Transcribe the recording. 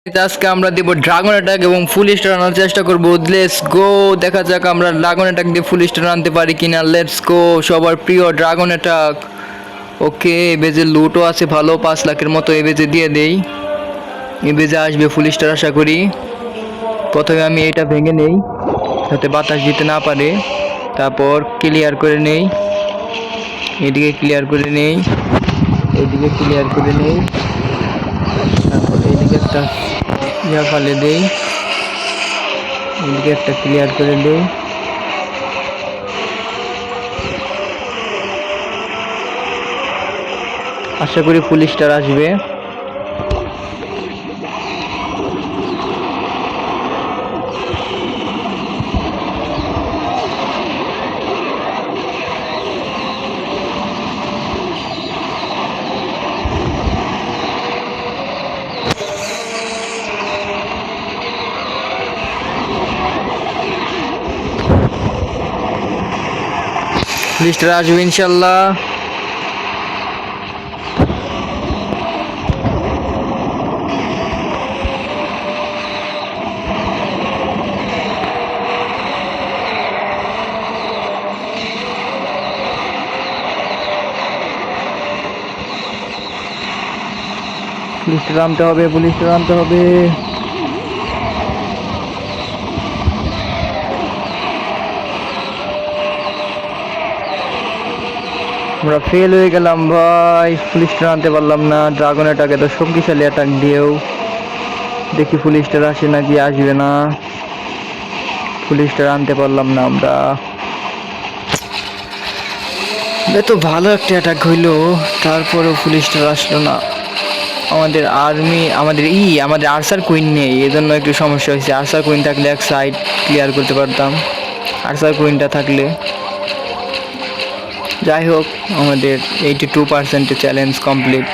আজকে আমরা দেব dragon attack এবং ফুল স্টার আনার চেষ্টা করব। লেটস গো, দেখা যাক আমরা ড্রাগন অ্যাটাক দিয়ে ফুল স্টার আনতে পারি কিনা। লেটস গো, সবার প্রিয় ড্রাগন অ্যাটাক। ওকে, এবেজে লুটও আছে ভালো, 5 লাখের মতো এবেজে দিয়ে দেই। এবেজে আসবে ফুল স্টার আশা করি। প্রথমে আমি এটা ভেঙে নেই যাতে বাতাস দিতে না পারে, তারপর ক্লিয়ার করে নেই, এদিকে ক্লিয়ার করে নেই, এদিকে ক্লিয়ার করে নেই, তারপর এইদিকে একটা ফালে দেই, এদিকে একটা ক্লিয়ার করে দেই। আশা করি ফুল স্টার আসবে। ফুল স্টার আসবে ইনশাল্লাহ। পুলিশটা নামতে হবে, পুলিশটা নামতে হবে। আমরা ফেল হয়ে গেলাম ভাই, পুলিশটা আনতে পারলাম না। ড্রাগন অ্যাটাক এত শক্তিশালী অ্যাটাক দিয়েও দেখি পুলিশটার আসে নাকি আসবে না। পুলিশটা আনতে পারলাম না আমরা। এত ভালো একটা অ্যাটাক হইলো, তারপরেও পুলিশটা আসলো না। আমাদের আর্মি আমাদের আর্সার কুইন নেই, এজন্য একটু সমস্যা হয়েছে। আর্সার কুইন থাকলে এক সাইড ক্লিয়ার করতে পারতাম। আর্সার কুইনটা থাকলে যাই হোক, আমাদের 82% চ্যালেঞ্জ কমপ্লিট।